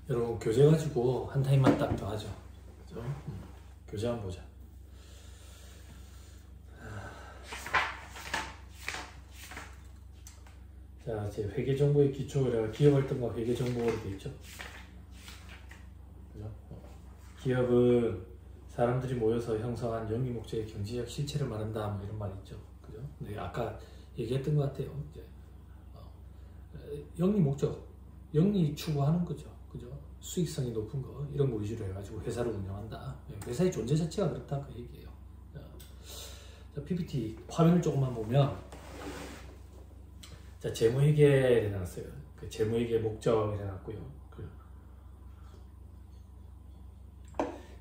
여러분 교재 가지고 한 타임만 딱 더 하죠. 그죠? 교재 한번 보자. 자, 이제 회계정보의 기초가 기업활동과 회계정보로 되어 있죠. 그죠? 기업은 사람들이 모여서 형성한 영리 목적의 경제적 실체를 말한다, 뭐 이런 말이 있죠. 그죠? 근데 아까 얘기했던 것 같아요. 이제 영리 목적, 영리 추구하는 거죠. 그죠? 수익성이 높은 거, 이런 거 위주로 해가지고 회사를 운영한다. 회사의 존재 자체가 그렇다, 그 얘기예요. 자, PPT 화면을 조금만 보면, 자, 재무회계를 해놨어요. 그 재무회계 목적을 해놨고요. 그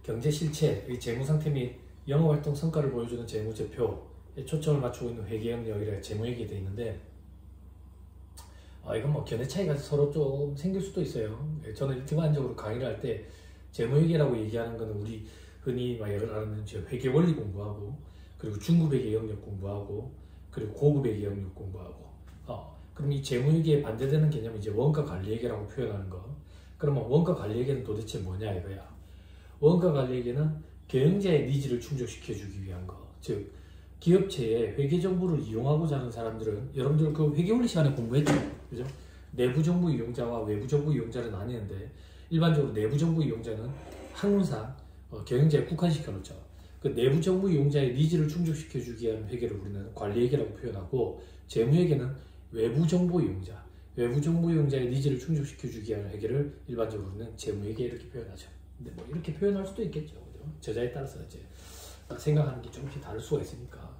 경제 실체, 이 재무 상태 및 영업활동 성과를 보여주는 재무제표에 초점을 맞추고 있는 회계 영역이라 재무회계에 되어 있는데, 이건 뭐 견해 차이가 서로 좀 생길 수도 있어요. 저는 일반적으로 강의를 할 때 재무회계라고 얘기하는 거는 우리 흔히 말하는 회계 원리 공부하고, 그리고 중급 회계 영역 공부하고, 그리고 고급 회계 영역 공부하고, 그럼 이 재무회계에 반대되는 개념이 이제 원가 관리회계라고 표현하는 거. 그러면 원가 관리회계는 도대체 뭐냐 이거야. 원가 관리회계는 경영자의 니즈를 충족시켜주기 위한 거. 즉 기업체의 회계 정보를 이용하고자 하는 사람들은, 여러분들 그 회계 원리 시간에 공부했죠, 그죠? 내부 정보 이용자와 외부 정보 이용자를 나뉘는데, 일반적으로 내부 정보 이용자는 학문상 경영자에 국한시켜 놓죠. 그 내부 정보 이용자의 니즈를 충족시켜주기 위한 회계를 우리는 관리회계라고 표현하고, 재무회계는 외부 정보 이용자, 외부 정보 이용자의 니즈를 충족시켜주기 위한 회계를 일반적으로 우리는 재무회계 이렇게 표현하죠. 근데 뭐 이렇게 표현할 수도 있겠죠, 그죠? 저자에 따라서 이제 생각하는 게 조금씩 다를 수가 있으니까,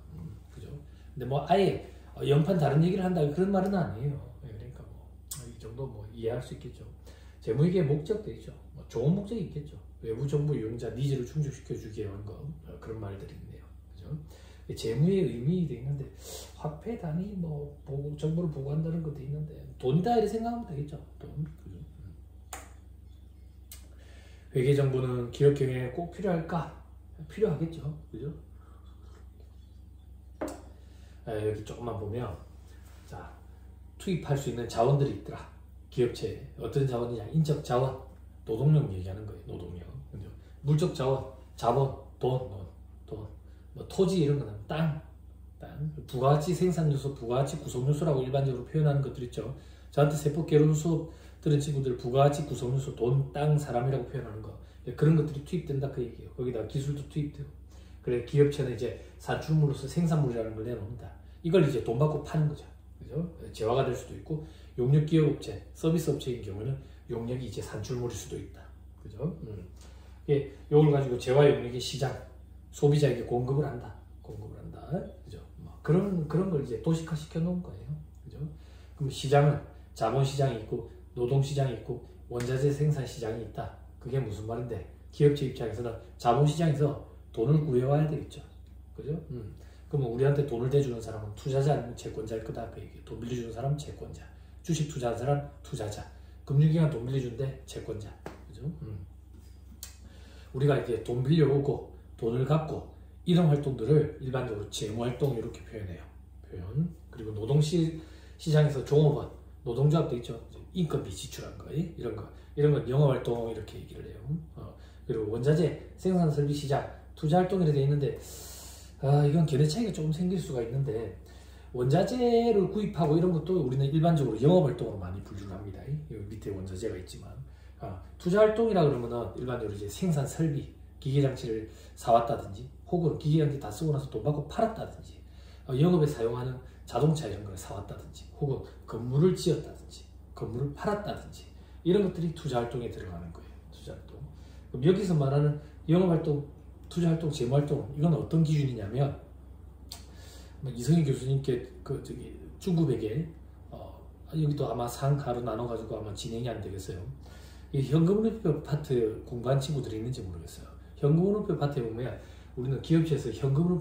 그죠? 근데 뭐 아예 연판 다른 얘기를 한다 그런 말은 아니에요. 그러니까 뭐 이 정도 뭐 이해할 수 있겠죠. 재무회계의 목적도 있죠. 뭐 좋은 목적이 있겠죠. 외부 정보 이용자 니즈를 충족시켜주기 위한 거, 그런 말들이 있네요, 그죠? 재무의 의미도 있는데, 화폐 단위 뭐 정보를 보고한다는 것도 있는데, 돈이다 이렇게 생각하면 되겠죠. 돈, 그죠? 회계 정보는 기업 경영에 꼭 필요할까? 필요하겠죠, 그죠? 여기 조금만 보면, 자, 투입할 수 있는 자원들이 있더라. 기업체에 어떤 자원이냐? 인적 자원, 노동력 얘기하는 거예요. 노동력, 그죠? 물적 자원, 자본, 돈, 뭐 토지 이런 거는 땅, 부가가치 생산 요소, 부가가치 구성 요소라고 일반적으로 표현하는 것들 있죠. 저한테 세법 개론 수업 들은 친구들 부가가치 구성 요소, 돈, 땅, 사람이라고 표현하는 거, 그런 것들이 투입된다 그 얘기예요. 거기다 기술도 투입되고. 그래 기업체는 이제 산출물로서 생산물이라는 걸 내놓는다. 이걸 이제 돈 받고 파는 거죠, 그죠? 재화가 될 수도 있고, 용역 기업 업체, 서비스 업체인 경우는 용역이 이제 산출물일 수도 있다, 그죠? 이걸 가지고 재화 용역의 시장, 소비자에게 공급을 한다, 그죠? 뭐 그런 걸 이제 도식화 시켜 놓은 거예요, 그죠? 그럼 시장은 자본 시장이 있고, 노동 시장이 있고, 원자재 생산 시장이 있다. 그게 무슨 말인데, 기업체 입장에서는 자본 시장에서 돈을 구해와야 되겠죠, 그죠? 그러면 우리한테 돈을 대주는 사람은 투자자 아니면 채권자일 거다, 그 얘기. 돈 빌려주는 사람은 채권자, 주식 투자하는 사람 투자자, 금융기관 돈 빌려준대 채권자, 그죠? 우리가 이제 돈 빌려오고 돈을 갚고 이런 활동들을 일반적으로 재무활동 이렇게 표현해요. 그리고 노동시장에서 종업원, 노동조합도 있죠. 인건비 지출한 거, 이런 건 영업활동 이렇게 얘기를 해요. 그리고 원자재 생산설비 시장, 투자활동이라 되어 있는데, 이건 견해 차이가 조금 생길 수가 있는데, 원자재를 구입하고 이런 것도 우리는 일반적으로 영업활동으로 많이 분류를 합니다. 여기 밑에 원자재가 있지만, 투자활동이라 그러면은 일반적으로 이제 생산설비, 기계장치를 사왔다든지, 혹은 기계장치 다 쓰고 나서 돈 받고 팔았다든지, 영업에 사용하는 자동차 이런 걸 사왔다든지, 혹은 건물을 지었다든지, 건물을 팔았다든지, 이런 것들이 투자활동에 들어가는 거예요. 투자활동. 그럼 여기서 말하는 영업활동, 투자활동, 재무활동, 이건 어떤 기준이냐면, 이성희 교수님께 중급에게 여기도 아마 상하로 나눠가지고 아마 진행이 안 되겠어요. 이 현금흐름표 파트 공부한 친구들이 있는지 모르겠어요. 현금흐름표 파트에 보면 우리는 기업체에서 현금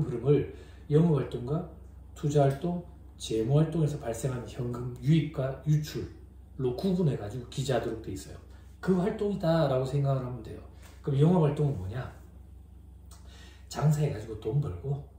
흐름을 영업활동과 투자활동, 재무활동에서 발생한 현금 유입과 유출로 구분해가지고 기재하도록 돼 있어요. 그 활동이다라고 생각을 하면 돼요. 그럼 영업활동은 뭐냐? 장사해가지고 돈 벌고,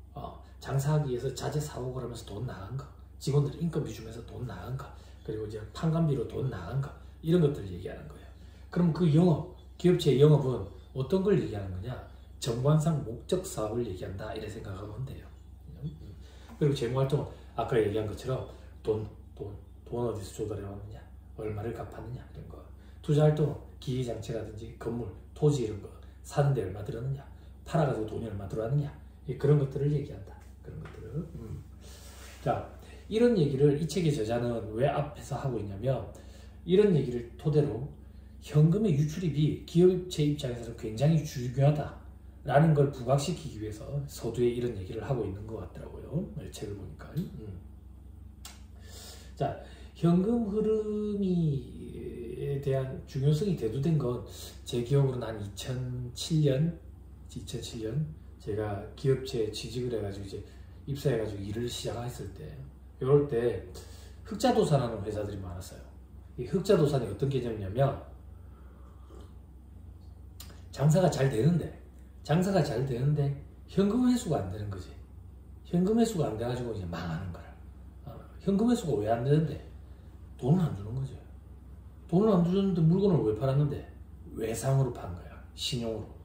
장사하기 위해서 자재 사옥을 하면서 돈 나간 거, 직원들 인건비 주면서 돈 나간 거, 그리고 이제 판관비로 돈 나간 거, 이런 것들을 얘기하는 거예요. 그럼 그 영업, 기업체의 영업은 어떤 걸 얘기하는 거냐? 정관상 목적 사업을 얘기한다. 이렇게 생각하면 돼요. 그리고 재무활동은 아까 얘기한 것처럼 돈 어디서 조달해 왔느냐, 얼마를 갚았느냐 이런 거. 투자활동은 기계장치라든지 건물, 토지 이런 거 사는데 얼마 들었느냐, 팔아가지고 돈이 얼마 들어왔느냐, 그런 것들을 얘기한다. 그런 것들을. 자, 이런 얘기를 이 책의 저자는 왜 앞에서 하고 있냐면 이런 얘기를 토대로 현금의 유출입이 기업체 입장에서는 굉장히 중요하다라는 걸 부각시키기 위해서 서두에 이런 얘기를 하고 있는 것 같더라고요. 책을 보니까. 자, 현금 흐름에 대한 중요성이 대두된 건 제 기억으로는 한 2007년 제가 기업체에 취직을 해가지고 이제 입사해가지고 일을 시작했을 때, 이럴 때 흑자도산하는 회사들이 많았어요. 이 흑자도산이 어떤 개념이냐면 장사가 잘 되는데 현금 회수가 안 되는 거지. 현금 회수가 안 돼가지고 이제 망하는 거야. 현금 회수가 왜 안 되는데? 돈을 안 주는 거죠. 돈을 안 주는데 물건을 왜 팔았는데? 외상으로 판 거야. 신용으로.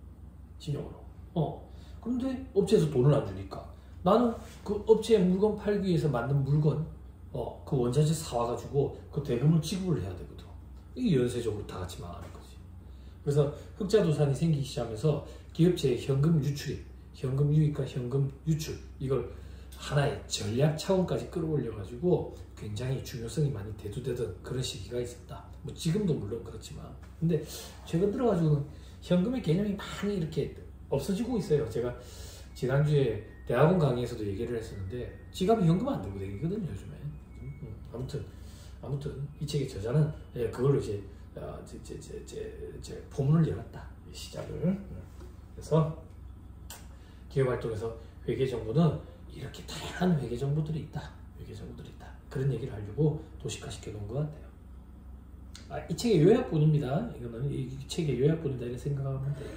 그런데 업체에서 돈을 안 주니까 나는 그 업체에 물건 팔기 위해서 만든 물건, 그 원자재 사와가지고 그 대금을 지급을 해야 되거든. 이게 연쇄적으로 다 같이 망하는 거지. 그래서 흑자도산이 생기기 시작하면서 기업체의 현금 유출입, 현금 유입과 현금 유출, 이걸 하나의 전략 차원까지 끌어올려가지고 굉장히 중요성이 많이 대두되던 그런 시기가 있었다. 뭐 지금도 물론 그렇지만, 근데 최근 들어가지고는 현금의 개념이 많이 이렇게 없어지고 있어요. 제가 지난주에 대학원 강의에서도 얘기를 했었는데 지갑에 현금 안 들고 다니거든요, 요즘에. 아무튼 이 책의 저자는 그걸로 이제 제 포문을 열었다, 시작을. 그래서 기업 활동에서 회계 정보는 이렇게 다양한 회계 정보들이 있다. 그런 얘기를 하려고 도식화시켜 놓은 것 같아요. 이 책의 요약본입니다. 이거는 이 책의 요약본이다 이렇게 생각하면 돼요.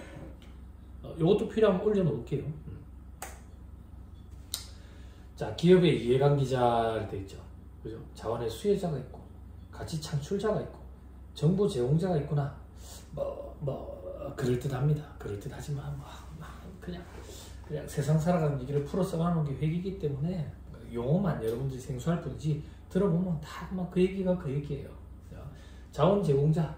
이것도 필요하면 올려놓을게요. 자, 기업의 이해관계자 돼 있죠. 그죠? 자원의 수혜자가 있고, 가치 창출자가 있고, 정보 제공자가 있구나. 그럴듯합니다. 그럴듯하지만 그냥 세상 살아가는 얘기를 풀어 써가는 게 회계이기 때문에 용어만 여러분들이 생소할 뿐이지 들어보면 다 그 얘기가 그 얘기예요. 자원 제공자,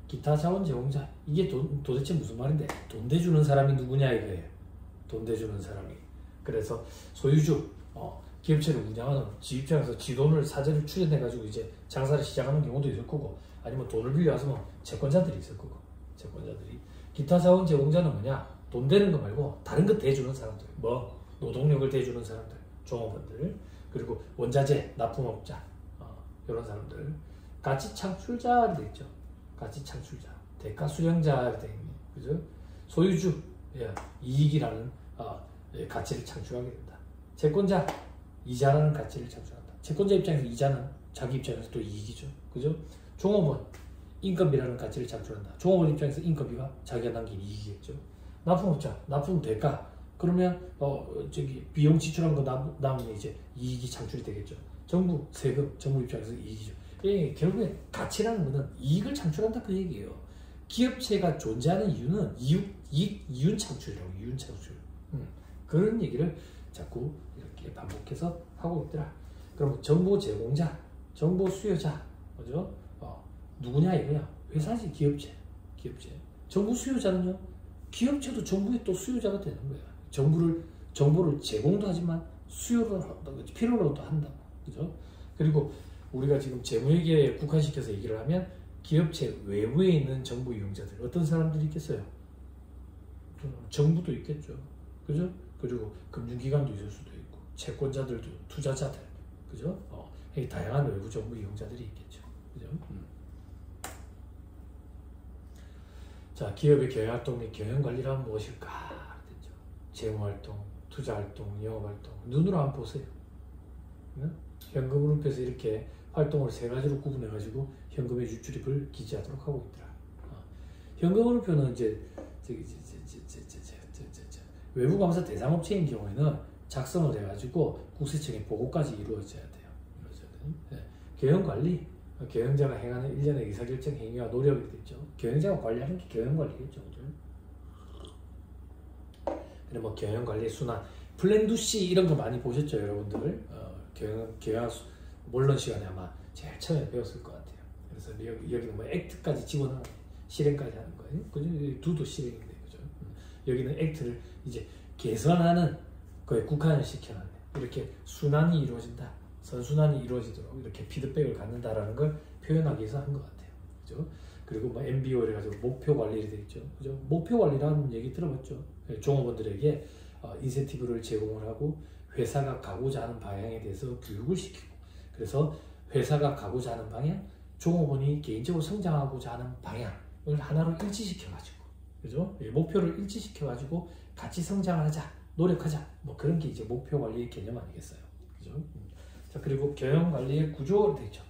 기타 자원 제공자, 이게 도대체 무슨 말인데? 돈 대주는 사람이 누구냐 이거예요. 돈 대주는 사람이. 그래서 소유주, 기업체를 운영하는 지 입장에서 지 돈을 사재를 출연해가지고 이제 장사를 시작하는 경우도 있을 거고, 아니면 돈을 빌려와서 뭐 채권자들이 있을 거고, 채권자들이. 기타 자원 제공자는 뭐냐? 돈 되는 거 말고 다른 거 대주는 사람들, 노동력을 대주는 사람들, 종업원들, 그리고 원자재 납품업자, 이런 사람들. 가치 창출자도 있죠. 가치 창출자, 대가 수령자 돼 있는, 그죠? 소유주, 이익이라는 가치를 창출하게 된다. 채권자, 이자라는 가치를 창출한다. 채권자 입장에서 이자는 자기 입장에서 또 이익이죠, 그죠? 종업원, 인건비라는 가치를 창출한다. 종업원 입장에서 인건비가 자기가 남긴 이익이겠죠. 납품업자, 납품 대가, 그러면 비용 지출한 거 남으면 이제 이익이 창출이 되겠죠. 정부 세금, 정부 입장에서 이익이죠. 결국에 가치라는 것은 이익을 창출한다 그 얘기예요. 기업체가 존재하는 이유는 이윤 창출이라고. 이윤 창출. 그런 얘기를 자꾸 이렇게 반복해서 하고 있더라. 그럼 정보 제공자, 정보 수요자, 그죠? 누구냐 이거야? 회사지, 기업체. 정보 수요자는요? 기업체도 정부의 또 수요자가 되는 거야. 정보를 제공도 하지만 수요를 한다, 필요로도 한다, 그죠? 그리고 우리가 지금 재무회계에 국한시켜서 얘기를 하면 기업체 외부에 있는 정보 이용자들, 어떤 사람들이 있겠어요? 정부도 있겠죠, 그죠? 그리고 금융기관도 있을 수도 있고, 채권자들도, 투자자들, 그죠? 다양한 외부 정보 이용자들이 있겠죠, 그죠? 자, 기업의 경영활동 및 경영관리란 무엇일까? 됐죠. 재무활동, 투자활동, 영업활동, 눈으로 한번 보세요. 현금흐름표에서 이렇게 활동을 세 가지로 구분해가지고 현금의 유출입을 기재하도록 하고 있더라. 현금흐름표는 이제 외부감사 대상업체인 경우에는 작성을 해가지고 국세청에 보고까지 이루어져야 돼요. 경영관리, 경영자가 행하는 일련의 의사결정 행위와 노력이 되죠. 경영자가 관리하는 게 경영관리겠죠. 그리고 뭐 경영관리의 순환, 플랜 C 이런 거 많이 보셨죠, 여러분들? 경영 몰론 시간에 아마 제일 처음에 배웠을 것 같아요. 그래서 여기는 뭐 액트까지 집어넣어 실행까지 하는 거예요. 그죠? 두도 실행인데, 그죠? 여기는 액트를 이제 개선하는 거에 국한을 시켜놨네. 이렇게 순환이 이루어진다, 선순환이 이루어지도록 이렇게 피드백을 갖는다라는 걸 표현하기 위해서 한 것 같아요. 그죠? 그리고 뭐 MBO를 가지고 목표 관리를 되어 있죠. 그죠? 목표 관리라는 얘기 들어봤죠? 종업원들에게 인센티브를 제공을 하고 회사가 가고자 하는 방향에 대해서 교육을 시키고, 그래서 회사가 가고자 하는 방향, 종업원이 개인적으로 성장하고자 하는 방향을 하나로 일치시켜가지고, 그죠? 목표를 일치시켜가지고 같이 성장을 하자, 노력하자, 뭐 그런 게 이제 목표 관리의 개념 아니겠어요? 그죠? 자, 그리고 경영 관리의 구조로 되어 있죠.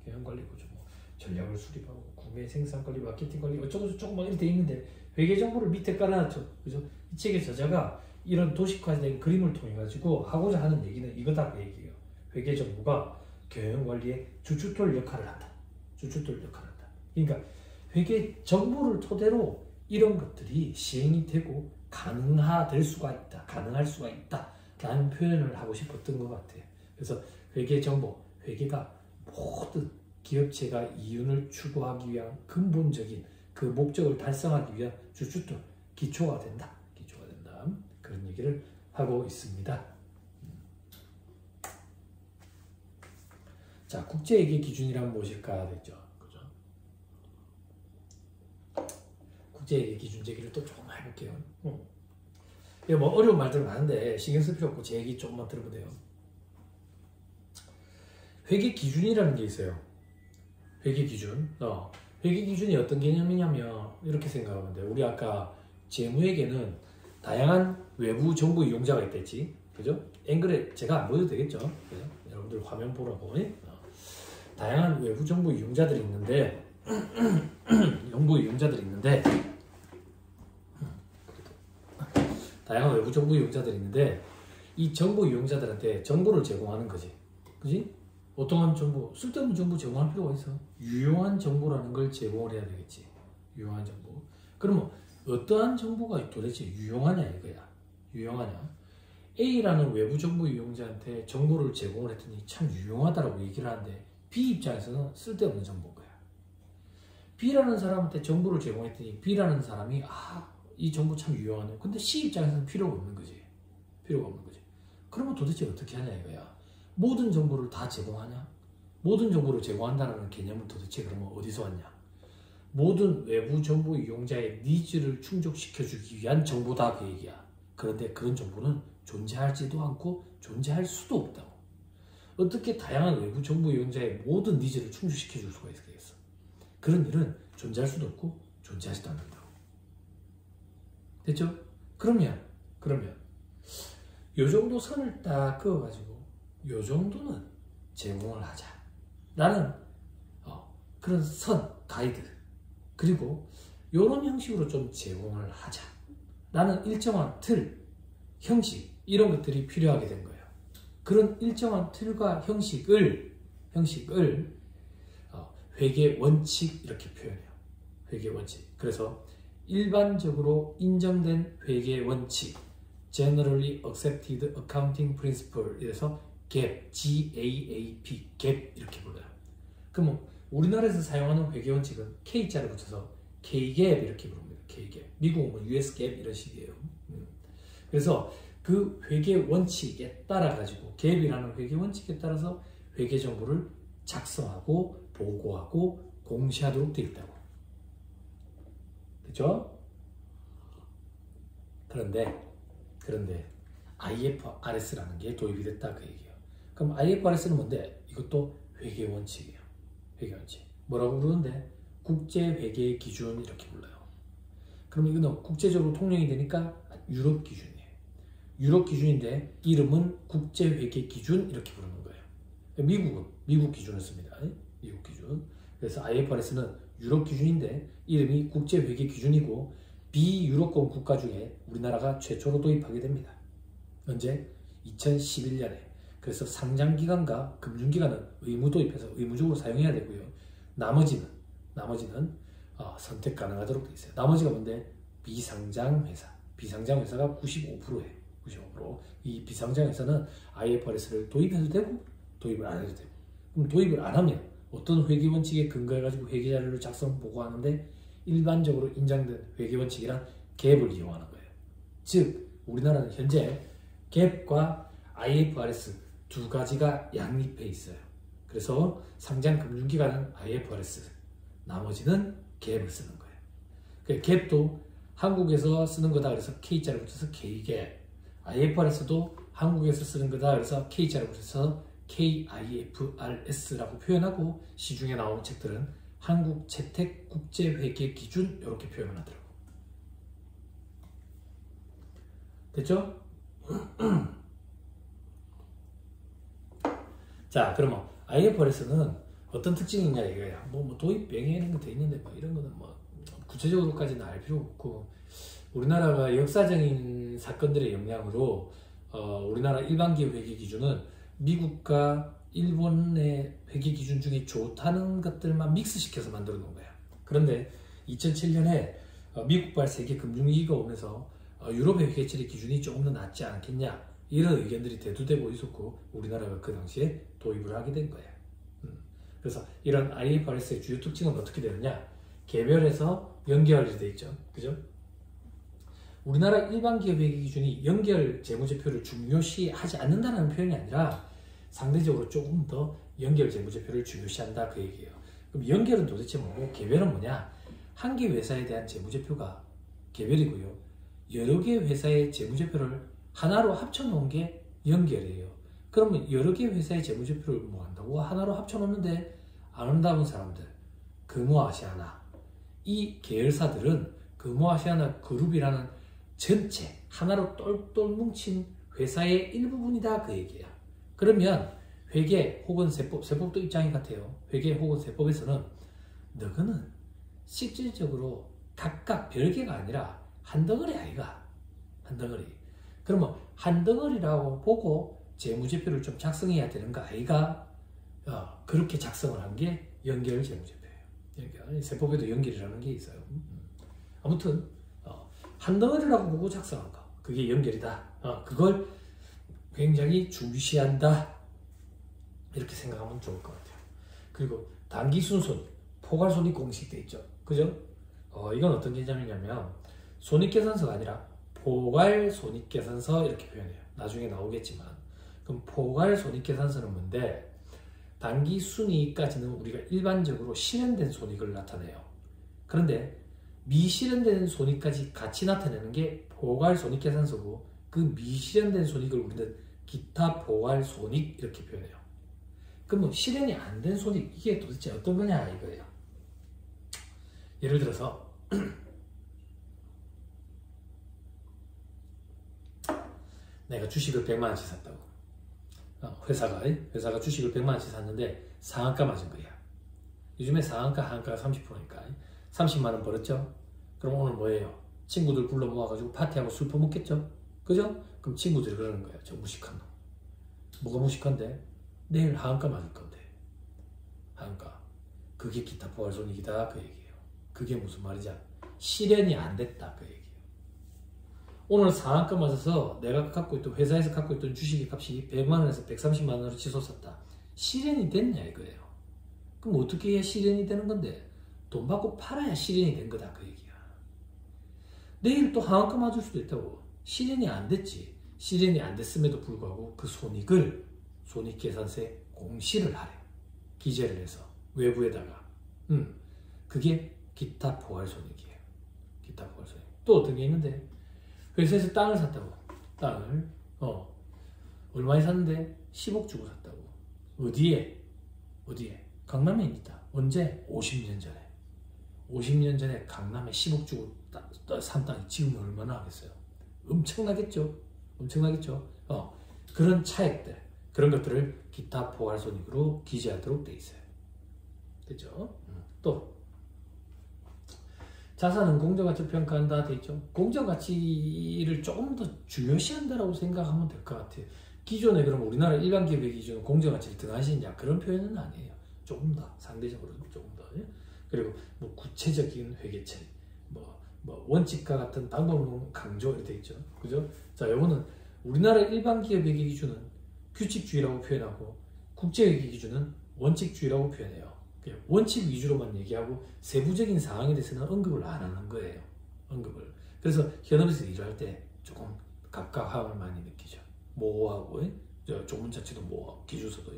경영 관리 구조, 뭐 전략을 수립하고 구매, 생산 관리, 마케팅 관리 어쩌고 저쩌고 막 이렇게 되어 있는데 회계 정보를 밑에 깔아놨죠. 그죠? 이 책의 저자가 이런 도식화된 그림을 통해 가지고 하고자 하는 얘기는 이거다 그 얘기예요. 회계 정보가 경영 관리의 주춧돌 역할을 한다. 주춧돌 역할을 한다. 그러니까 회계 정보를 토대로 이런 것들이 시행이 되고 가능할 수가 있다. 라는 표현을 하고 싶었던 것 같아요. 그래서 회계 정보, 회계가 모든 기업체가 이윤을 추구하기 위한 근본적인 그 목적을 달성하기 위한 주춧돌, 기초가 된다. 그런 얘기를 하고 있습니다. 자, 국제회계 기준이란 무엇일까 됐죠. 그죠? 국제회계 기준 얘기를 또 조금 해볼게요. 이거 뭐 어려운 말들 많은데 신경 쓸 필요 없고 제 얘기 조금만 들어보세요. 회계 기준이라는 게 있어요. 회계 기준. 회계 기준이 어떤 개념이냐면 이렇게 생각하면 돼요. 우리 아까 재무회계는 다양한 외부 정보 이용자가 있댔지, 그죠? 앵글에 제가 안 보여도 되겠죠? 그죠? 여러분들 화면 보라고. 다양한 외부 정보 이용자들이 있는데, 다양한 외부 정보 이용자들이 있는데, 이 정보 이용자들한테 정보를 제공하는 거지, 그지? 어떠한 정보, 쓸데없는 정보 제공할 필요가 있어. 유용한 정보라는 걸 제공을 해야 되겠지. 유용한 정보. 그러면 어떠한 정보가 도대체 유용하냐 이거야. 유용하냐? A라는 외부 정보 이용자한테 정보를 제공을 했더니 참 유용하다라고 얘기를 하는데 B 입장에서는 쓸데없는 정보인 거야. B라는 사람한테 정보를 제공했더니 B라는 사람이 이 정보 참 유용하네. 근데 C 입장에서는 필요가 없는 거지. 그러면 도대체 어떻게 하냐 이거야. 모든 정보를 다 제공하냐? 모든 정보를 제공한다는 개념은 도대체 그러면 어디서 왔냐? 모든 외부 정보 이용자의 니즈를 충족시켜주기 위한 정보다 그 얘기야. 그런데 그런 정보는 존재하지도 않고 존재할 수도 없다고. 어떻게 다양한 외부 정보 이용자의 모든 니즈를 충족시켜줄 수가 있겠어? 그런 일은 존재할 수도 없고 존재하지도 않는다고. 됐죠? 그러면 요 정도 선을 딱 그어가지고 요 정도는 제공을 하자. 라는 그런 선, 가이드. 그리고 이런 형식으로 좀 제공을 하자 라는 일정한 틀, 형식 이런 것들이 필요하게 된 거예요. 그런 일정한 틀과 형식을 회계 원칙 이렇게 표현해요. 회계 원칙. 그래서 일반적으로 인정된 회계 원칙 Generally Accepted Accounting Principle 이래서 GAAP, GAAP, GAAP 이렇게 불러요. 그러면 우리나라에서 사용하는 회계 원칙은 K자를 붙여서 K-GAAP 이렇게 부릅니다. K-GAAP. 미국은 뭐 US GAAP 이런 식이에요. 그래서 그 회계 원칙에 따라 가지고 GAP이라는 회계 원칙에 따라서 회계 정보를 작성하고 보고하고 공시하도록 되어 있다고. 그렇죠? 그런데 IFRS라는 게 도입이 됐다 그 얘기예요. 그럼 IFRS는 뭔데? 이것도 회계 원칙이에요. 회계 원칙. 뭐라고 부르는데? 국제회계 기준 이렇게 불러요. 그럼 이거는 국제적으로 통용이 되니까 유럽 기준이에요. 유럽 기준인데 이름은 국제회계 기준 이렇게 부르는 거예요. 미국은 미국 기준을 씁니다. 미국 기준. 그래서 IFRS는 유럽 기준인데 이름이 국제회계 기준이고 비유럽권 국가 중에 우리나라가 최초로 도입하게 됩니다. 언제? 2011년에. 그래서 상장기관과 금융기관은 의무 도입해서 의무적으로 사용해야 되고요. 나머지는 선택 가능하도록 돼 있어요. 나머지가 뭔데? 비상장 회사. 비상장 회사가 95%예요. 95%. 이 비상장 회사는 IFRS를 도입해도 되고 도입을 안 해도 되고. 그럼 도입을 안 하면 어떤 회계 원칙에 근거해 가지고 회계 자료를 작성 보고하는데 일반적으로 인정된 회계 원칙이란 갭을 이용하는 거예요. 즉 우리나라는 현재 갭과 IFRS 두 가지가 양립해 있어요. 그래서 상장 금융기관은 IFRS, 나머지는 갭을 쓰는 거예요. 그 갭도 한국에서 쓰는 거다 그래서 K자를 붙여서 K갭, IFRS도 한국에서 쓰는 거다 그래서 K자를 붙여서 KIFRS라고 표현하고 시중에 나오는 책들은 한국 채택 국제회계 기준 이렇게 표현을 하더라고. 됐죠? 자, 그러면 IFRS는 어떤 특징이 있냐 이거야. 뭐 도입 병행 이런 거 돼 있는데 뭐 이런 거는 뭐 구체적으로까지는 알 필요 없고, 우리나라가 역사적인 사건들의 영향으로 우리나라 일반기업 회계 기준은 미국과 일본의 회계 기준 중에 좋다는 것들만 믹스시켜서 만들어 놓은 거야. 그런데 2007년에 미국발 세계 금융위기가 오면서 유럽의 회계 처리 기준이 조금 더 낫지 않겠냐 이런 의견들이 대두되고 있었고 우리나라가 그 당시에 도입을 하게 된 거야. 그래서 이런 IFRS의 주요 특징은 어떻게 되느냐? 개별해서 연결이 돼 있죠. 그죠? 우리나라 일반 기업 회계 기준이 연결 재무제표를 중요시하지 않는다는 표현이 아니라 상대적으로 조금 더 연결 재무제표를 중요시한다 그 얘기예요. 그럼 연결은 도대체 뭐고 개별은 뭐냐? 한 개 회사에 대한 재무제표가 개별이고요. 여러 개 회사의 재무제표를 하나로 합쳐놓은 게 연결이에요. 그러면 여러 개 회사의 재무제표를 뭐 한다고? 하나로 합쳐놓는데 안 한다는 사람들, 금호아시아나 이 계열사들은 금호아시아나 그룹이라는 전체 하나로 똘똘 뭉친 회사의 일부분이다 그 얘기야. 그러면 회계 혹은 세법도 입장이 같아요. 회계 혹은 세법에서는 너희는 실질적으로 각각 별개가 아니라 한 덩어리 아이가. 한 덩어리. 그러면 한 덩어리라고 보고 재무제표를 좀 작성해야 되는 거 아이가? 그렇게 작성을 한 게 연결 재무제표예요. 연결. 세법에도 연결이라는 게 있어요. 아무튼 한 덩어리라고 보고 작성한 거. 그게 연결이다. 그걸 굉장히 중시한다. 이렇게 생각하면 좋을 것 같아요. 그리고 단기순손익, 포괄손익 공식돼 있죠. 그죠? 이건 어떤 개념이냐면 손익계산서가 아니라 포괄손익계산서 이렇게 표현해요. 나중에 나오겠지만. 그럼 포괄손익계산서는 뭔데? 단기순이익까지는 우리가 일반적으로 실현된 손익을 나타내요. 그런데 미실현된 손익까지 같이 나타내는 게 포괄손익계산서고 그 미실현된 손익을 우리는 기타 포괄손익 이렇게 표현해요. 그럼 실현이 안 된 손익 이게 도대체 어떤 거냐 이거예요. 예를 들어서 내가 주식을 100만원치 샀다고. 회사가 주식을 100만원치 샀는데 상한가 맞은 거야. 요즘에 상한가 한가가 30%니까 30만원 벌었죠. 그럼 오늘 뭐예요? 친구들 불러 모아가지고 파티하고 술 퍼먹겠죠. 그죠? 그럼 친구들이 그러는 거예요. 저 무식한 놈. 뭐가 무식한데? 내일 하한가 맞을 건데. 하한가. 그게 기타 포괄손익이다 그 얘기예요. 그게 무슨 말이냐? 실현이 안 됐다 그 얘기예요. 오늘 상한가 맞아서 내가 갖고 있던 회사에서 갖고 있던 주식의 값이 100만원에서 130만원으로 치솟았다. 실현이 됐냐 이거예요. 그럼 어떻게 해야 실현이 되는 건데? 돈 받고 팔아야 실현이 된 거다 그 얘기야. 내일 또 하한가 맞을 수도 있다고. 실현이 안 됐지. 실현이 안 됐음에도 불구하고 그 손익을 손익계산서에 공시를 하래. 기재를 해서 외부에다가. 그게 기타 포괄손익이에요. 기타 포괄손익. 또 어떤 게 있는데 회사에서 땅을 샀다고. 땅을 얼마에 샀는데 10억 주고 샀다고. 어디에? 강남에 있다. 언제? 50년 전에. 50년 전에 강남에 10억 주고 산 땅이 지금 얼마나 하겠어요? 엄청나겠죠? 그런 차액들, 그런 것들을 기타 포괄손익으로 기재하도록 돼 있어요. 됐죠? 또 자산은 공정가치를 평가한다 돼 있죠. 공정가치를 조금 더 중요시한다라고 생각하면 될 것 같아요. 기존에 그럼 우리나라 일반 기업의 기준은 공정가치를 등한시했냐 그런 표현은 아니에요. 조금 더 상대적으로 조금 더. 예? 그리고 뭐 구체적인 회계 처리, 뭐 원칙과 같은 방법론 강조 이렇게 돼 있죠. 그죠? 자, 요거는 우리나라 일반 기업 회계 기준은 규칙주의라고 표현하고 국제 회계 기준은 원칙주의라고 표현해요. 원칙 위주로만 얘기하고 세부적인 상황에 대해서는 언급을 안 하는 거예요. 언급을. 그래서 현업에서 일을 할 때 조금 갑갑함을 많이 느끼죠. 모호하고, 조문 자체도 모호하고, 기준서도.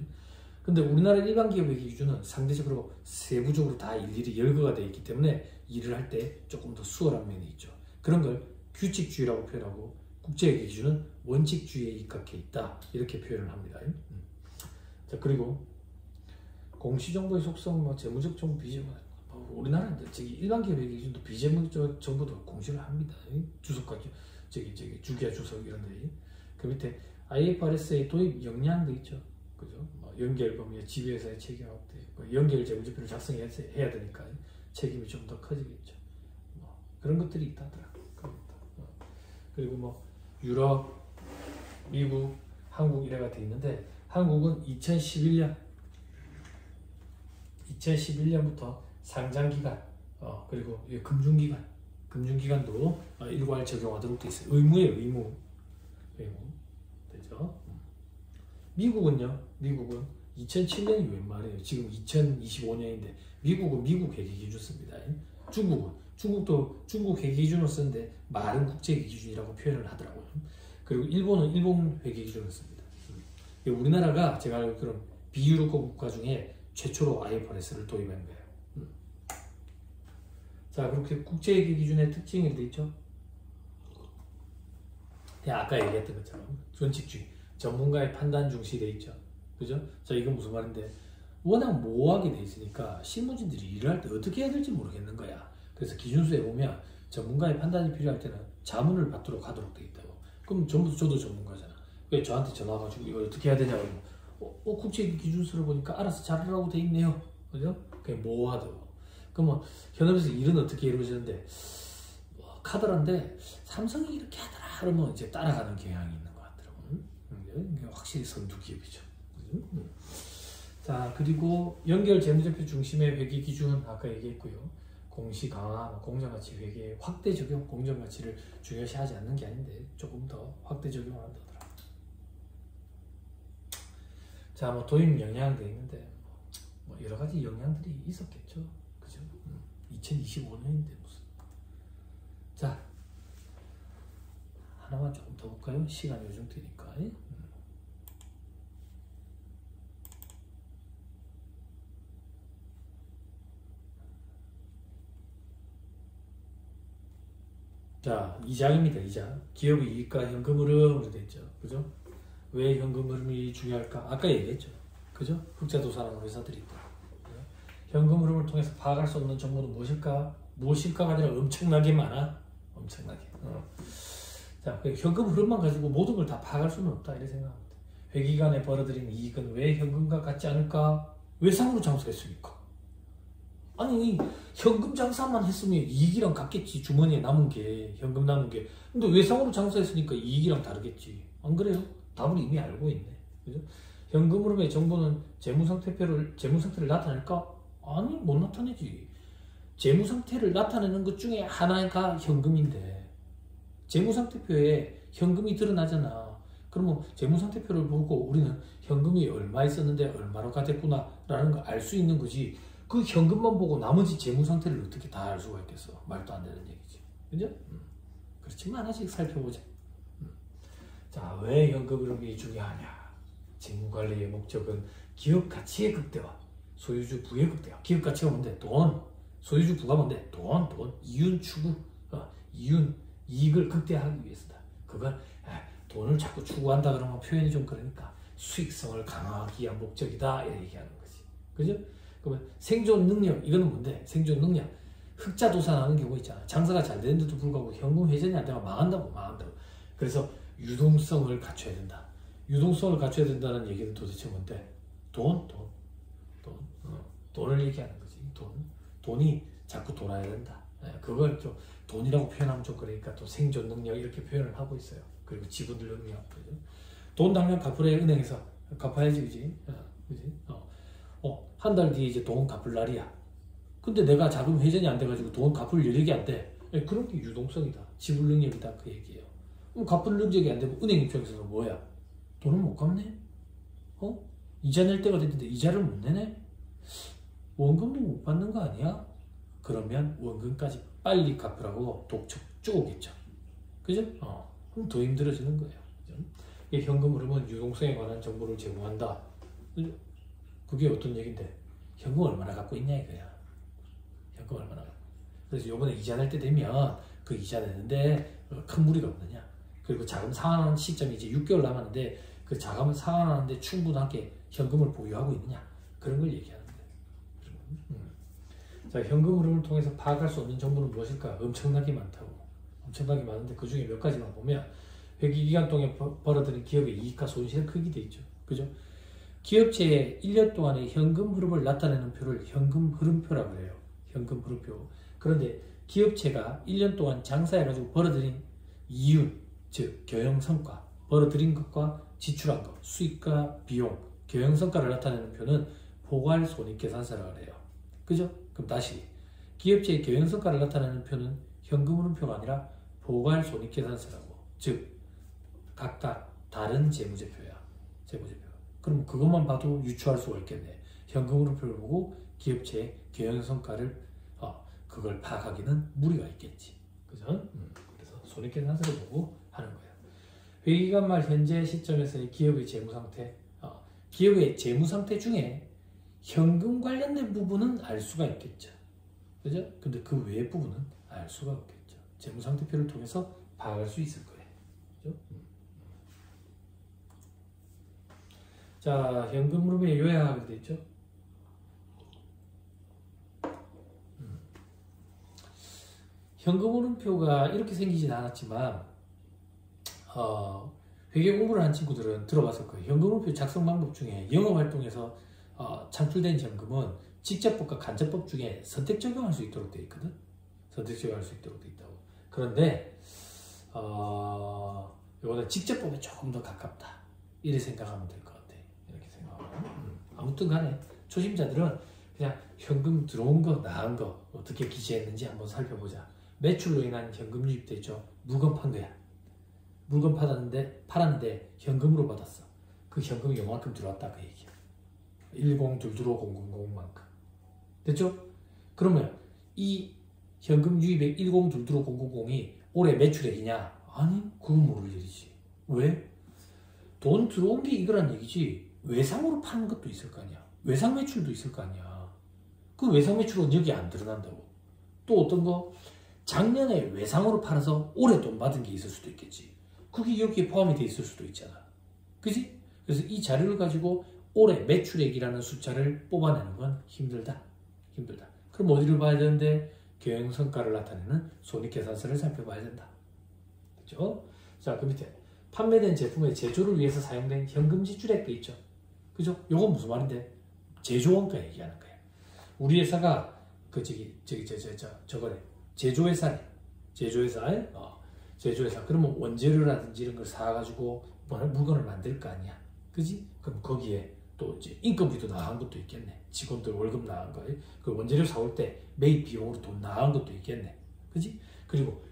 근데 우리나라 일반 기업 회계 기준은 상대적으로 세부적으로 다 일일이 열거가 되어 있기 때문에 일을 할 때 조금 더 수월한 면이 있죠. 그런 걸 규칙주의라고 표현하고 국제 회계 기준은 원칙주의에 입각해 있다. 이렇게 표현을 합니다. 자, 그리고 공시정보의 속성, 뭐 재무적 정보, 비재무, 우리나라는 저기 일반 기업 회계 기준도 비재무적 정보도 공시를 합니다. 주석과 주기와 주석 이런 데. 그 밑에 IFRS의 도입 역량도 있죠. 그죠? 연결범위와 지배회사의 책임 확대, 연결 재무제표를 작성해야 되니까 책임이 좀 더 커지겠죠. 그런 것들이 있다더라. 그리고 뭐 유럽, 미국, 한국 이래가 돼 있는데 한국은 2011년부터 상장기간, 그리고 금융기관도 일괄 적용하도록 돼 있어요. 의무예요, 의무. 되죠? 미국은 2007년이 웬 말이에요. 지금 2025년인데 미국은 미국 회계 기준 씁니다. 중국도 중국 회계 기준을 쓰는데 말은 국제 회계 기준이라고 표현을 하더라고요. 그리고 일본은 일본 회계 기준을 씁니다. 우리나라가 제가 알기로는 비유럽권 국가 중에 최초로 IFRS를 도입한 거예요. 자, 그렇게 국제 회계 기준의 특징이 돼 있죠. 아까 얘기했던 것처럼 원칙주의, 전문가의 판단 중시돼 있죠. 그죠? 자, 이건 무슨 말인데 워낙 모호하게 돼 있으니까 실무진들이 일을 할 때 어떻게 해야 될지 모르겠는 거야. 그래서 기준서에 보면 전문가의 판단이 필요할 때는 자문을 받도록 하도록 돼 있다고. 그럼 저도 전문가잖아. 왜 저한테 전화가지고 이거 어떻게 해야 되냐고. 국제 기준서를 보니까 알아서 잘하라고 돼 있네요. 그죠? 그게 모호하다고. 그러면 현업에서 일은 어떻게 이루어지는데 카더라인데 삼성이 이렇게 하더라 그러면 이제 따라가는 경향이 있는 것 같더라고요. 이게 확실히 선두 기업이죠. 자, 그리고 연결 재무제표 중심의 회계 기준 아까 얘기했고요. 공시 강화, 공정가치 회계 확대 적용, 공정가치를 중요시하지 않는 게 아닌데 조금 더 확대 적용을 한다더라. 자, 뭐 도입 영향도 있는데 뭐 여러 가지 영향들이 있었겠죠. 그죠? 2025년인데 무슨. 자, 하나만 조금 더 볼까요? 시간이 요즘 되니까. 자, 2장입니다. 2장. 기업의 이익과 현금 흐름으로 되어 있죠. 그죠? 왜 현금 흐름이 중요할까? 아까 얘기했죠. 그죠? 흑자도산하는 회사들이 있다. 현금 흐름을 통해서 파악할 수 없는 정보는 무엇일까? 무엇일까가 아니라 엄청나게 많아. 엄청나게. 자, 현금 흐름만 가지고 모든 걸 다 파악할 수는 없다. 이렇게 생각합니다. 회기간에 벌어들인 이익은 왜 현금과 같지 않을까? 왜 상으로 장사했습니까? 아니, 현금 장사만 했으면 이익이랑 같겠지. 주머니에 남은 게, 현금 남은 게. 근데 외상으로 장사했으니까 이익이랑 다르겠지. 안 그래요? 답을 이미 알고 있네. 그죠? 현금 흐름의 정보는 재무상태를 나타낼까? 아니, 못 나타내지. 재무상태를 나타내는 것 중에 하나가 현금인데, 재무상태표에 현금이 드러나잖아. 그러면 재무상태표를 보고 우리는 현금이 얼마 있었는데 얼마로 가됐구나 라는 걸 알 수 있는 거지. 그 현금만 보고 나머지 재무 상태를 어떻게 다 알 수가 있겠어? 말도 안 되는 얘기지. 그죠? 그렇지만 하나씩 살펴보자. 자, 왜 현금 흐름이 중요하냐? 재무관리의 목적은 기업 가치의 극대화, 소유주 부의 극대화. 기업 가치가 뭔데? 돈. 소유주 부가 뭔데? 돈. 이윤 추구. 이익을 극대화하기 위해서다. 그걸 돈을 자꾸 추구한다 그러면 표현이 좀 그러니까 수익성을 강화하기 위한 목적이다 이렇게 얘기하는 거지. 그죠? 그러면 생존 능력, 이거는 뭔데? 생존 능력. 흑자도산하는 경우 있잖아. 장사가 잘 되는데도 불구하고 현금 회전이 안 되면 망한다고. 그래서 유동성을 갖춰야 된다. 유동성을 갖춰야 된다는 얘기는 도대체 뭔데? 돈을 얘기하는 거지. 돈이 자꾸 돌아야 된다. 그걸 좀 돈이라고 표현하면 좀 그러니까 또 생존 능력 이렇게 표현을 하고 있어요. 그리고 지분들 능력. 그죠? 돈 당장 갚으래 은행에서 갚아야지, 그지? 그지? 한 달 뒤에 이제 돈 갚을 날이야. 근데 내가 자금 회전이 안 돼가지고 돈 갚을 여력이 안 돼. 그런 게 유동성이다. 지불 능력이다. 그 얘기예요. 그럼 갚을 능력이 안 되면 은행 입장에서는 뭐야? 돈을 못 갚네? 이자 낼 때가 됐는데 이자를 못 내네? 원금도 못 받는 거 아니야? 그러면 원금까지 빨리 갚으라고 독촉 쪼겠죠. 그죠? 그럼 더 힘들어지는 거예요. 그죠? 이 현금 흐름은 유동성에 관한 정보를 제공한다. 그죠? 그게 어떤 얘긴데? 현금 얼마나 갖고 있냐 이거야. 현금 얼마나 갖고. 그래서 요번에 이자 낼 때 되면 그 이자 내는데 큰 무리가 없느냐. 그리고 자금 상환하는 시점이 이제 6개월 남았는데 그 자금을 상환하는데 충분하게 현금을 보유하고 있느냐. 그런 걸 얘기하는 거예요. 자, 현금 흐름을 통해서 파악할 수 없는 정보는 무엇일까? 엄청나게 많다고. 엄청나게 많은데 그 중에 몇 가지만 보면 회계기간 동안 벌어들인 기업의 이익과 손실의 크기 돼 있죠. 그죠? 기업체의 1년 동안의 현금 흐름을 나타내는 표를 현금 흐름표라고 해요. 현금 흐름표. 그런데 기업체가 1년 동안 장사해가지고 벌어들인 이윤, 즉 경영성과, 벌어들인 것과 지출한 것, 수익과 비용, 경영성과를 나타내는 표는 포괄손익계산서라고 해요. 그죠? 그럼 다시 기업체의 경영성과를 나타내는 표는 현금 흐름표가 아니라 포괄손익계산서라고. 즉 각각 다른 재무제표야. 재무제표. 그럼 그것만 봐도 유추할 수가 있겠네. 현금 흐름표를 보고 기업체의 경영성과를 그걸 파악하기는 무리가 있겠지. 그죠? 그래서 손익계산서를 보고 하는 거예요. 회계기간 말 현재 시점에서의 기업의 재무상태, 기업의 재무상태 중에 현금 관련된 부분은 알 수가 있겠죠. 그죠? 근데 그 외의 부분은 알 수가 없겠죠. 재무상태표를 통해서 파악할 수 있을 거예요. 그죠? 자, 현금 흐름의 요약하게 되어 있죠. 현금 흐름표가 이렇게 생기진 않았지만 회계 공부를 한 친구들은 들어봤을 거예요. 현금 흐름표 작성 방법 중에 영업활동에서 창출된 현금은 직접법과 간접법 중에 선택 적용할 수 있도록 되어 있거든. 선택 적용할 수 있도록 되어 있다고. 그런데 이거는 직접법에 조금 더 가깝다. 이렇게 생각하면 될 것 같아. 이렇게 생각하면. 아무튼 간에 초심자들은 그냥 현금 들어온 거, 나간 거 어떻게 기재했는지 한번 살펴보자. 매출로 인한 현금 유입되죠. 물건 판 거야. 물건 팔았는데 현금으로 받았어. 그 현금이 요만큼 들어왔다 그 얘기야. 10225000만큼. 됐죠? 그러면 이 현금 유입의 10225000이 올해 매출액이냐? 아니, 그건 모를 일이지. 왜? 돈 들어온 게 이거란 얘기지. 외상으로 파는 것도 있을 거 아니야. 외상 매출도 있을 거 아니야. 그 외상 매출은 여기 안 드러난다고. 또 어떤 거? 작년에 외상으로 팔아서 올해 돈 받은 게 있을 수도 있겠지. 그게 여기에 포함이 돼 있을 수도 있잖아. 그지? 그래서 이 자료를 가지고 올해 매출액이라는 숫자를 뽑아내는 건 힘들다. 힘들다. 그럼 어디를 봐야 되는데? 경영성과를 나타내는 손익계산서를 살펴봐야 된다. 그죠? 자, 그 밑에 판매된 제품의 제조를 위해서 사용된 현금 지출액도 있죠. 그죠? 요건 무슨 말인데? 제조원가 얘기하는 거예요. 우리 회사가 저거래. 제조회사래. 제조회사. 그러면 원재료라든지 이런 걸 사가지고 물건을 만들 거 아니야. 그지? 그럼 거기에 또 이제 인건비도 나간 것도 있겠네. 직원들 월급 나간 거. 그 원재료 사올 때 매입 비용으로 돈 나간 것도 있겠네. 그지? 그리고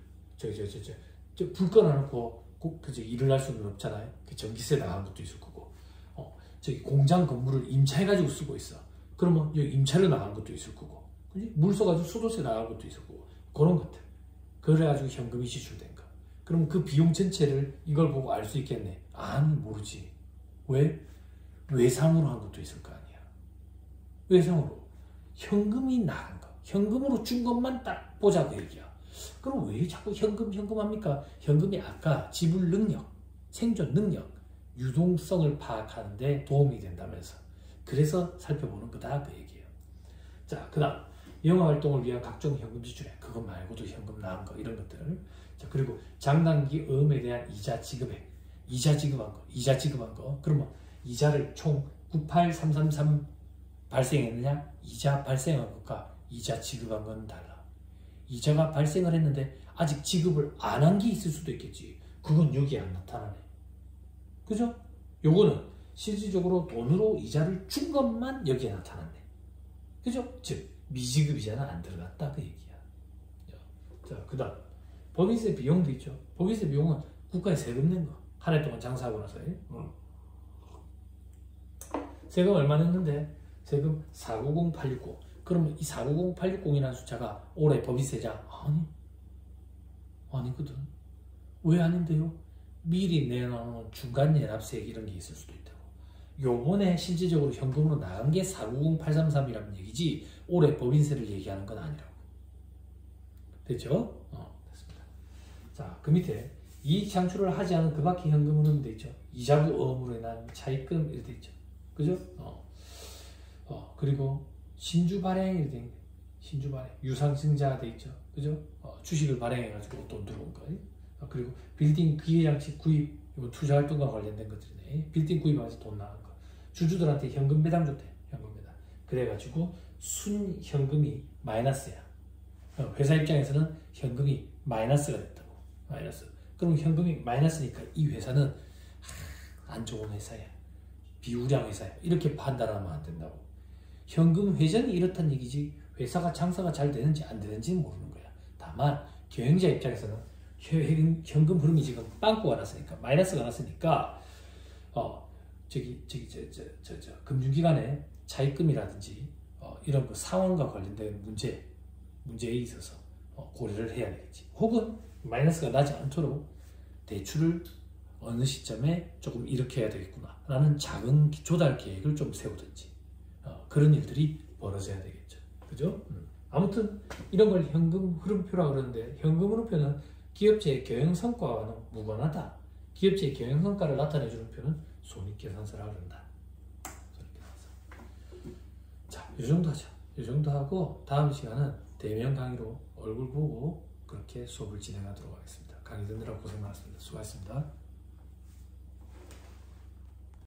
불 꺼놔놓고 일을 할 수는 없잖아요. 그 전기세 나간 것도 있을 거고. 저기 공장 건물을 임차해가지고 쓰고 있어. 그러면 여기 임차료 나간 것도 있을 거고. 그지? 물 써가지고 수도세 나간 것도 있을 거고. 그런 것들. 그래가지고 현금이 지출된 거. 그럼 그 비용 전체를 이걸 보고 알 수 있겠네. 아니, 모르지. 왜? 외상으로 한 것도 있을 거 아니야. 외상으로. 현금이 나간 거. 현금으로 준 것만 딱 보자고 얘기야. 그럼 왜 자꾸 현금 합니까? 현금이 아까 지불 능력, 생존 능력, 유동성을 파악하는데 도움이 된다면서. 그래서 살펴보는 거다 그 얘기예요. 자, 그 다음 영업활동을 위한 각종 현금 지출액, 그거 말고도 현금 나온 거 이런 것들. 자, 그리고 장단기 어음에 대한 이자 지급액, 이자 지급한 거. 그러면 이자를 총 98333 발생했느냐? 이자 발생한 것과 이자 지급한 건 달라. 이자가 발생을 했는데 아직 지급을 안 한 게 있을 수도 있겠지. 그건 여기 안 나타나네. 그죠? 요거는 실질적으로 돈으로 이자를 준 것만 여기에 나타났네. 그죠? 즉 미지급 이자는 안 들어갔다 그 얘기야. 자, 그다음 법인세 비용도 있죠. 법인세 비용은 국가에 세금 낸 거. 한 해 동안 장사하고 나서 세금 얼마 냈는데 세금 490869. 그러면 이 490860이라는 숫자가 올해 법인세자? 아니거든. 왜 아닌데요? 미리 내놓은 중간 연합세 이런 게 있을 수도 있다고. 요번에 실질적으로 현금으로 나간 게 490833이라는 얘기지 올해 법인세를 얘기하는 건 아니라고. 됐죠? 됐습니다. 자, 그 밑에 이익 창출을 하지 않은 그 밖에 현금으로는 돼 있죠. 이자부 어음으로 인한 차입금 이렇게 돼 있죠. 그죠? 그리고 신주 발행 이렇게 돼 있네. 신주 발행. 유상증자 돼 있죠. 그죠? 주식을 발행해가지고 돈 들어온 거. 그리고 빌딩 기계장치 구입, 이거 투자활동과 관련된 것들이네. 빌딩 구입하면서 돈 나간 거. 주주들한테 현금 배당 줬대. 현금 배당. 그래가지고 순현금이 마이너스야. 회사 입장에서는 현금이 마이너스가 됐다고. 마이너스. 그럼 현금이 마이너스니까 이 회사는 안 좋은 회사야. 비우량 회사야. 이렇게 판단하면 안 된다고. 현금 회전이 이렇다는 얘기지 회사가 장사가 잘 되는지 안 되는지는 모르는 거야. 다만 경영자 입장에서는 현금 흐름이 지금 빵꾸가 났으니까 마이너스가 났으니까 금융기관의 차입금이라든지 이런 그 상환과 관련된 문제에 있어서 고려를 해야 되겠지. 혹은 마이너스가 나지 않도록 대출을 어느 시점에 조금 이렇게 해야 되겠구나 라는 작은 조달 계획을 좀 세우든지 그런 일들이 벌어져야 되겠죠. 그죠? 아무튼 이런 걸 현금 흐름표라고 그러는데 현금 흐름표는 기업체의 경영 성과와는 무관하다. 기업체의 경영 성과를 나타내주는 표는 손익계산서라고 그런다. 자, 이 정도 하자. 이 정도 하고 다음 시간은 대면 강의로 얼굴 보고 그렇게 수업을 진행하도록 하겠습니다. 강의 듣느라 고생 많았습니다. 수고하셨습니다.